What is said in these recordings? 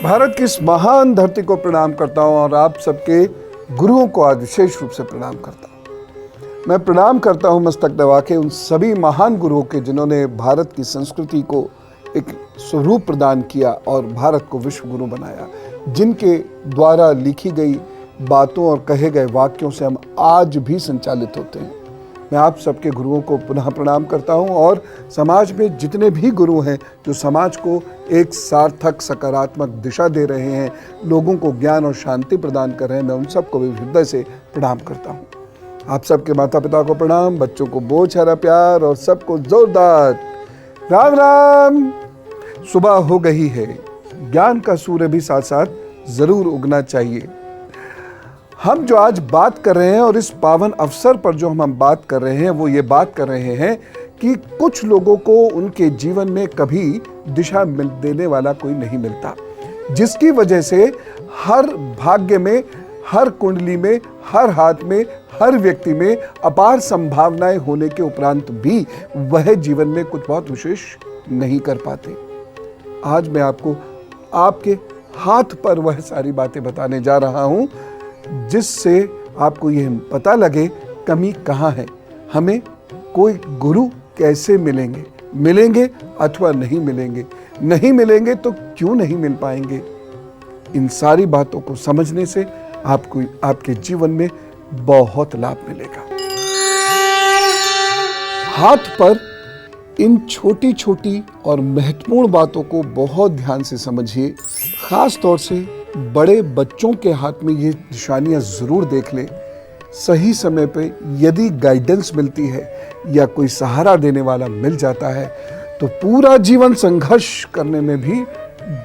भारत की इस महान धरती को प्रणाम करता हूं और आप सबके गुरुओं को आज विशेष रूप से प्रणाम करता हूं। मैं प्रणाम करता हूं मस्तक दबा के उन सभी महान गुरुओं के जिन्होंने भारत की संस्कृति को एक स्वरूप प्रदान किया और भारत को विश्व गुरु बनाया, जिनके द्वारा लिखी गई बातों और कहे गए वाक्यों से हम आज भी संचालित होते हैं। मैं आप सबके गुरुओं को पुनः प्रणाम करता हूं और समाज में जितने भी गुरु हैं जो समाज को एक सार्थक सकारात्मक दिशा दे रहे हैं, लोगों को ज्ञान और शांति प्रदान कर रहे हैं, मैं उन सबको भी हृदय से प्रणाम करता हूं। आप सबके माता पिता को प्रणाम, बच्चों को बहुत सारा प्यार और सबको जोरदार राम राम। सुबह हो गई है, ज्ञान का सूर्य भी साथ साथ जरूर उगना चाहिए। हम जो आज बात कर रहे हैं और इस पावन अवसर पर जो हम बात कर रहे हैं वो ये बात कर रहे हैं कि कुछ लोगों को उनके जीवन में कभी दिशा देने वाला कोई नहीं मिलता, जिसकी वजह से हर भाग्य में, हर कुंडली में, हर हाथ में, हर व्यक्ति में अपार संभावनाएं होने के उपरांत भी वह जीवन में कुछ बहुत विशेष नहीं कर पाते। आज मैं आपको आपके हाथ पर वह सारी बातें बताने जा रहा हूं जिससे आपको यह पता लगे कमी कहाँ है, हमें कोई गुरु कैसे मिलेंगे अथवा नहीं मिलेंगे तो क्यों नहीं मिल पाएंगे। इन सारी बातों को समझने से आपको आपके जीवन में बहुत लाभ मिलेगा। हाथ पर इन छोटी छोटी और महत्वपूर्ण बातों को बहुत ध्यान से समझिए। खास तौर से बड़े बच्चों के हाथ में ये निशानियां जरूर देख लें। सही समय पे यदि गाइडेंस मिलती है या कोई सहारा देने वाला मिल जाता है तो पूरा जीवन संघर्ष करने में भी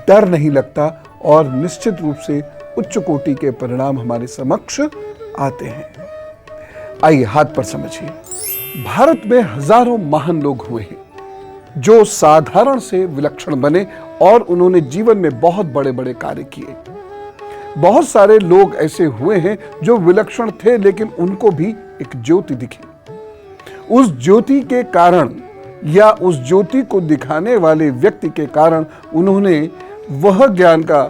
डर नहीं लगता और निश्चित रूप से उच्च कोटि के परिणाम हमारे समक्ष आते हैं। आइए हाथ पर समझिए। भारत में हजारों महान लोग हुए हैं जो साधारण से विलक्षण बने और उन्होंने जीवन में बहुत बड़े बड़े कार्य किए। बहुत सारे लोग ऐसे हुए हैं जो विलक्षण थे लेकिन उनको भी एक ज्योति दिखी। उस ज्योति के कारण या उस ज्योति को दिखाने वाले व्यक्ति के कारण उन्होंने वह ज्ञान का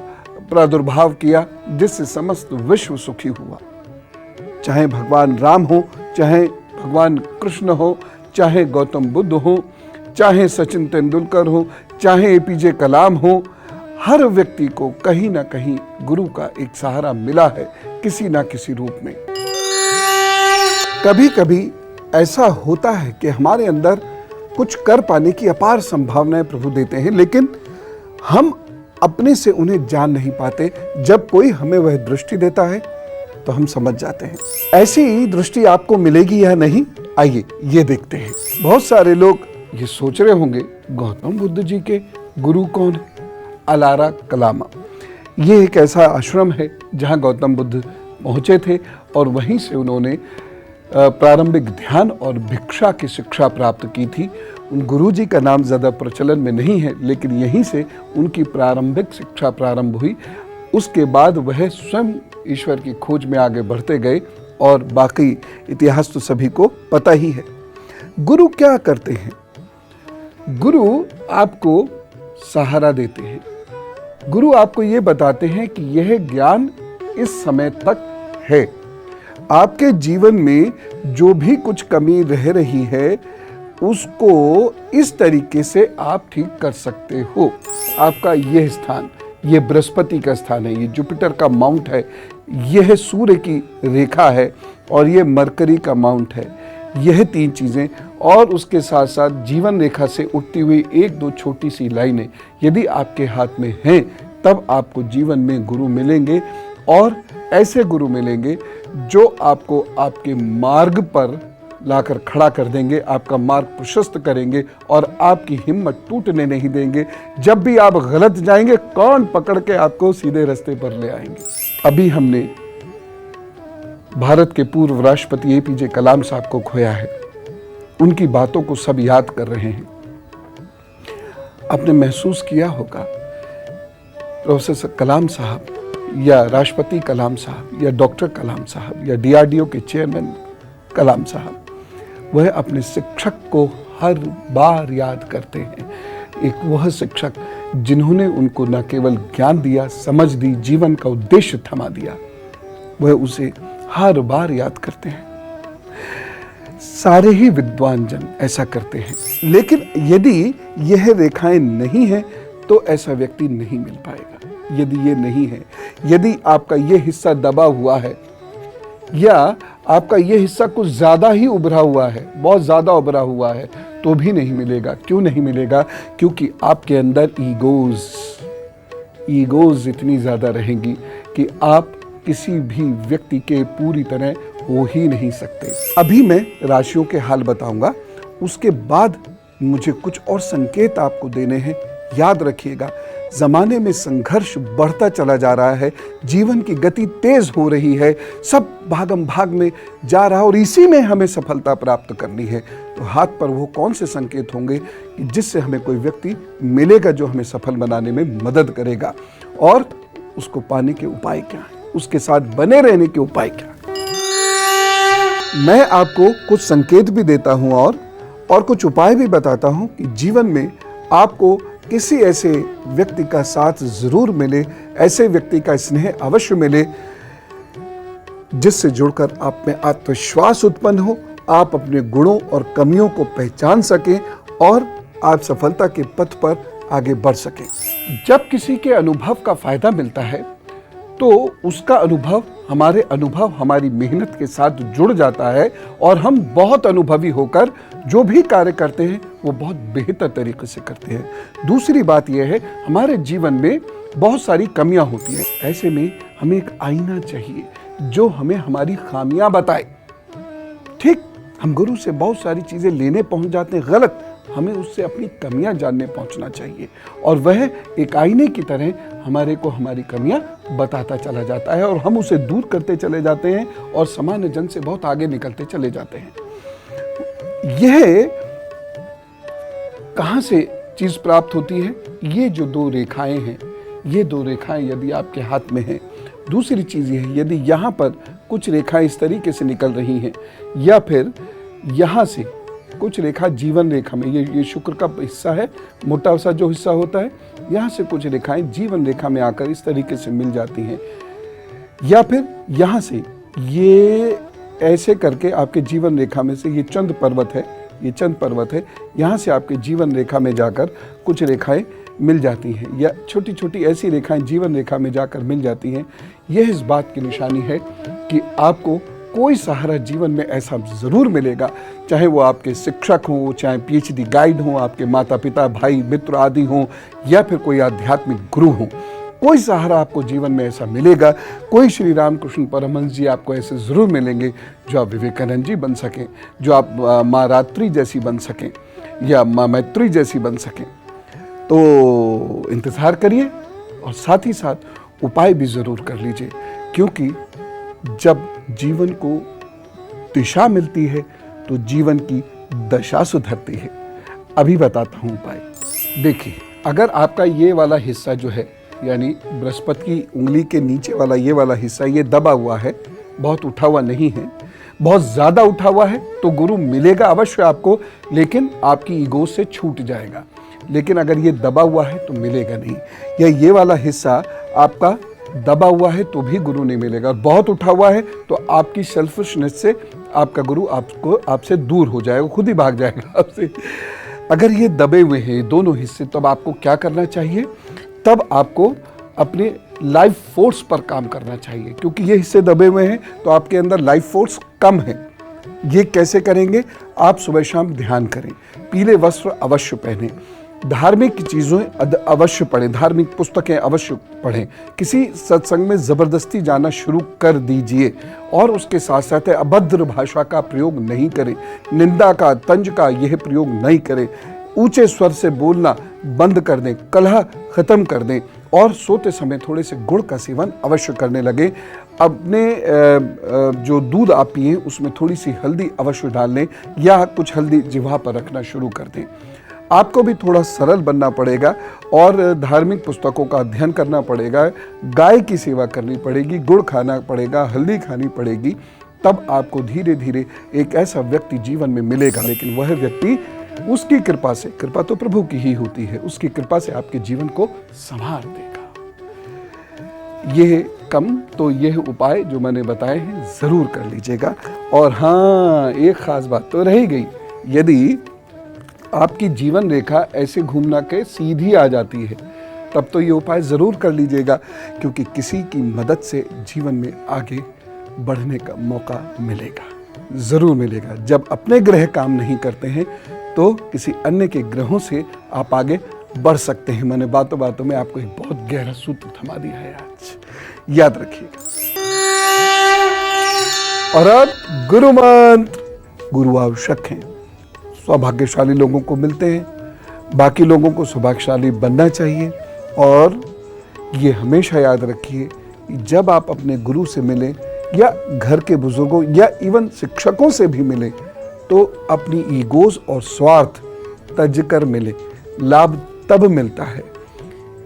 प्रादुर्भाव किया जिससे समस्त विश्व सुखी हुआ। चाहे भगवान राम हो, चाहे भगवान कृष्ण हो, चाहे गौतम बुद्ध हो, चाहे सचिन तेंदुलकर हो, चाहे एपीजे कलाम हो, हर व्यक्ति को कहीं ना कहीं गुरु का एक सहारा मिला है किसी ना किसी रूप में। कभी कभी ऐसा होता है कि हमारे अंदर कुछ कर पाने की अपार संभावनाएं प्रभु देते हैं, लेकिन हम अपने से उन्हें जान नहीं पाते। जब कोई हमें वह दृष्टि देता है तो हम समझ जाते हैं। ऐसी दृष्टि आपको मिलेगी या नहीं, आइए ये देखते हैं। बहुत सारे लोग ये सोच रहे होंगे गौतम बुद्ध जी के गुरु कौन है? अलारा कलामा। ये एक ऐसा आश्रम है जहाँ गौतम बुद्ध पहुँचे थे और वहीं से उन्होंने प्रारंभिक ध्यान और भिक्षा की शिक्षा प्राप्त की थी। उन गुरु जी का नाम ज़्यादा प्रचलन में नहीं है, लेकिन यहीं से उनकी प्रारंभिक शिक्षा प्रारंभ हुई। उसके बाद वह स्वयं ईश्वर की खोज में आगे बढ़ते गए और बाकी इतिहास तो सभी को पता ही है। गुरु क्या करते हैं? गुरु आपको सहारा देते हैं। गुरु आपको ये बताते हैं कि यह ज्ञान इस समय तक है। आपके जीवन में जो भी कुछ कमी रह रही है उसको इस तरीके से आप ठीक कर सकते हो। आपका यह स्थान, ये बृहस्पति का स्थान है, ये जुपिटर का माउंट है, यह सूर्य की रेखा है और ये मरकरी का माउंट है। यह तीन चीजें और उसके साथ साथ जीवन रेखा से उठती हुई एक दो छोटी सी लाइनें यदि आपके हाथ में हैं तब आपको जीवन में गुरु मिलेंगे और ऐसे गुरु मिलेंगे जो आपको आपके मार्ग पर लाकर खड़ा कर देंगे, आपका मार्ग प्रशस्त करेंगे और आपकी हिम्मत टूटने नहीं देंगे। जब भी आप गलत जाएंगे कान पकड़ के आपको सीधे रास्ते पर ले आएंगे। अभी हमने भारत के पूर्व राष्ट्रपति एपीजे कलाम साहब को खोया है। उनकी बातों को सब याद कर रहे हैं। आपने महसूस किया होगा प्रोफेसर कलाम साहब या राष्ट्रपति कलाम साहब या डॉक्टर कलाम साहब या डीआरडीओ के चेयरमैन कलाम साहब, वह अपने शिक्षक को हर बार याद करते हैं। एक वह शिक्षक जिन्होंने उनको न केवल ज्ञान दिया, समझ दी, जीवन का उद्देश्य थमा दिया, वह उसे हर बार याद करते हैं। सारे ही विद्वान जन ऐसा करते हैं, लेकिन यदि यह रेखाएं नहीं हैं तो ऐसा व्यक्ति नहीं मिल पाएगा। यदि ये नहीं है, यदि आपका ये हिस्सा दबा हुआ है या आपका ये हिस्सा कुछ ज्यादा ही उभरा हुआ है, बहुत ज्यादा उभरा हुआ है, तो भी नहीं मिलेगा। क्यों नहीं मिलेगा? क्योंकि आपके अंदर ईगोज इतनी ज्यादा रहेंगी कि आप किसी भी व्यक्ति के पूरी तरह हो ही नहीं सकते। अभी मैं राशियों के हाल बताऊंगा, उसके बाद मुझे कुछ और संकेत आपको देने हैं। याद रखिएगा, जमाने में संघर्ष बढ़ता चला जा रहा है, जीवन की गति तेज हो रही है, सब भागम भाग में जा रहा है और इसी में हमें सफलता प्राप्त करनी है। तो हाथ पर वो कौन से संकेत होंगे कि जिससे हमें कोई व्यक्ति मिलेगा जो हमें सफल बनाने में मदद करेगा, और उसको पाने के उपाय क्या है, उसके साथ बने रहने के उपाय क्या है। मैं आपको कुछ संकेत भी देता हूं और कुछ उपाय भी बताता हूं कि जीवन में आपको किसी ऐसे व्यक्ति का साथ जरूर मिले, ऐसे व्यक्ति का स्नेह अवश्य मिले जिससे जुड़कर आप में आत्मविश्वास उत्पन्न हो, आप अपने गुणों और कमियों को पहचान सकें और आप सफलता के पथ पर आगे बढ़ सकें। जब किसी के अनुभव का फायदा मिलता है तो उसका अनुभव हमारी मेहनत के साथ जुड़ जाता है और हम बहुत अनुभवी होकर जो भी कार्य करते हैं वो बहुत बेहतर तरीके से करते हैं। दूसरी बात यह है, हमारे जीवन में बहुत सारी कमियां होती हैं, ऐसे में हमें एक आईना चाहिए जो हमें हमारी खामियां बताए। ठीक, हम गुरु से बहुत सारी चीजें लेने पहुंच जाते हैं, गलत। हमें उससे अपनी कमियां जानने पहुंचना चाहिए और वह एक आईने की तरह हमारे को हमारी कमियां बताता चला जाता है और हम उसे दूर करते चले जाते हैं और सामान्य जन से बहुत आगे निकलते चले जाते हैं। यह कहां से चीज प्राप्त होती है? ये जो दो रेखाएं हैं, ये दो रेखाएं यदि आपके हाथ में हैं। दूसरी चीज ये है, यदि यहां पर कुछ रेखाएं इस तरीके से निकल रही हैं या फिर यहां से कुछ रेखा जीवन रेखा में, ये शुक्र का हिस्सा है, मोटा सा जो हिस्सा होता है, यहाँ से कुछ रेखाएं जीवन रेखा में आकर इस तरीके से मिल जाती हैं, या फिर यहाँ से ये ऐसे करके आपके जीवन रेखा में से ये चंद पर्वत है, यहाँ से आपके जीवन रेखा में जाकर कुछ रेखाएं मिल जाती हैं या छोटी छोटी ऐसी रेखाएं जीवन रेखा में जाकर मिल जाती हैं। यह इस बात की निशानी है कि आपको कोई सहारा जीवन में ऐसा जरूर मिलेगा, चाहे वो आपके शिक्षक हों, चाहे पीएचडी गाइड हों, आपके माता पिता, भाई, मित्र आदि हों, या फिर कोई आध्यात्मिक गुरु हों। कोई सहारा आपको जीवन में ऐसा मिलेगा। कोई श्री रामकृष्ण परमहंस जी आपको ऐसे जरूर मिलेंगे जो आप विवेकानंद जी बन सकें, जो आप माँ रात्रि जैसी बन सकें या माँ मैत्री जैसी बन सकें। तो इंतज़ार करिए और साथ ही साथ उपाय भी ज़रूर कर लीजिए, क्योंकि जब जीवन को दिशा मिलती है तो जीवन की दशा सुधरती है। अभी बताता हूँ उपाय। देखिए, अगर आपका ये वाला हिस्सा जो है, यानी बृहस्पति की उंगली के नीचे वाला ये वाला हिस्सा, ये दबा हुआ है, बहुत उठा हुआ नहीं है, बहुत ज़्यादा उठा हुआ है, तो गुरु मिलेगा अवश्य आपको, लेकिन आपकी ईगो से छूट जाएगा। लेकिन अगर ये दबा हुआ है तो मिलेगा नहीं, या ये वाला हिस्सा आपका दबा हुआ है तो भी गुरु नहीं मिलेगा, और बहुत उठा हुआ है तो आपकी सेल्फिशनेस से आपका गुरु आपसे दूर हो जाएगा, खुद ही भाग जाएगा आपसे। अगर ये दबे हुए हैं दोनों हिस्से, तब आपको क्या करना चाहिए? तब आपको अपने लाइफ फोर्स पर काम करना चाहिए, क्योंकि ये हिस्से दबे हुए हैं तो आपके अंदर लाइफ फोर्स कम है। ये कैसे करेंगे? आप सुबह शाम ध्यान करें, पीले वस्त्र अवश्य पहनें, धार्मिक चीज़ें अवश्य पढ़ें, धार्मिक पुस्तकें अवश्य पढ़ें, किसी सत्संग में ज़बरदस्ती जाना शुरू कर दीजिए, और उसके साथ साथ अभद्र भाषा का प्रयोग नहीं करें, निंदा का, तंज का यह प्रयोग नहीं करें, ऊंचे स्वर से बोलना बंद कर दें, कलह ख़त्म कर दें, और सोते समय थोड़े से गुड़ का सेवन अवश्य करने लगे। अपने जो दूध आप पिए उसमें थोड़ी सी हल्दी अवश्य डाल लें, या कुछ हल्दी जिह्वा पर रखना शुरू कर दें। आपको भी थोड़ा सरल बनना पड़ेगा और धार्मिक पुस्तकों का अध्ययन करना पड़ेगा, गाय की सेवा करनी पड़ेगी, गुड़ खाना पड़ेगा, हल्दी खानी पड़ेगी। तब आपको धीरे धीरे एक ऐसा व्यक्ति जीवन में मिलेगा, लेकिन वह व्यक्ति उसकी कृपा से, कृपा तो प्रभु की ही होती है, उसकी कृपा से आपके जीवन को संवार देगा। यह कम तो यह उपाय जो मैंने बताए हैं जरूर कर लीजिएगा। और हाँ, एक खास बात तो रह गई, यदि आपकी जीवन रेखा ऐसे घूमना के सीधी आ जाती है तब तो ये उपाय जरूर कर लीजिएगा, क्योंकि किसी की मदद से जीवन में आगे बढ़ने का मौका मिलेगा, जरूर मिलेगा। जब अपने ग्रह काम नहीं करते हैं तो किसी अन्य के ग्रहों से आप आगे बढ़ सकते हैं। मैंने बातों बातों में आपको एक बहुत गहरा सूत्र थमा दिया है, आज याद रखिएगा। और अब गुरु मंत्र। गुरु आवश्यक हैं, सौभाग्यशाली लोगों को मिलते हैं, बाकी लोगों को सौभाग्यशाली बनना चाहिए। और ये हमेशा याद रखिए कि जब आप अपने गुरु से मिलें या घर के बुजुर्गों या इवन शिक्षकों से भी मिलें तो अपनी ईगोज और स्वार्थ तज कर मिले, लाभ तब मिलता है।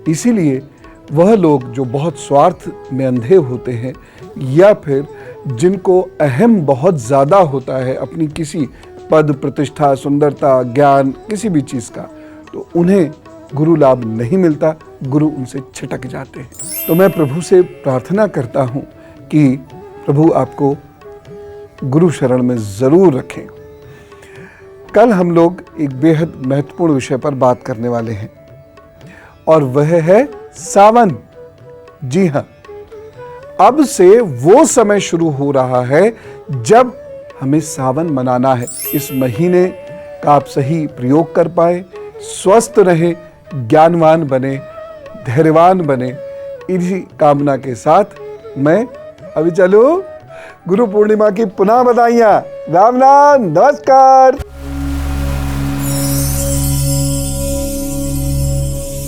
इसीलिए वह लोग जो बहुत स्वार्थ में अंधे होते हैं या फिर जिनको अहम बहुत ज़्यादा होता है अपनी किसी पद, प्रतिष्ठा, सुंदरता, ज्ञान, किसी भी चीज़ का, तो उन्हें गुरु लाभ नहीं मिलता, गुरु उनसे छिटक जाते हैं। तो मैं प्रभु से प्रार्थना करता हूँ कि प्रभु आपको गुरु शरण में ज़रूर रखें। कल हम लोग एक बेहद महत्वपूर्ण विषय पर बात करने वाले हैं और वह है सावन। जी हाँ, अब से वो समय शुरू हो रहा है जब हमें सावन मनाना है। इस महीने का आप सही प्रयोग कर पाए, स्वस्थ रहे, ज्ञानवान बने, धैर्यवान बने, इसी कामना के साथ मैं अभी चलूं। गुरु पूर्णिमा की पुनः बधाइयाँ। राम राम, नमस्कार।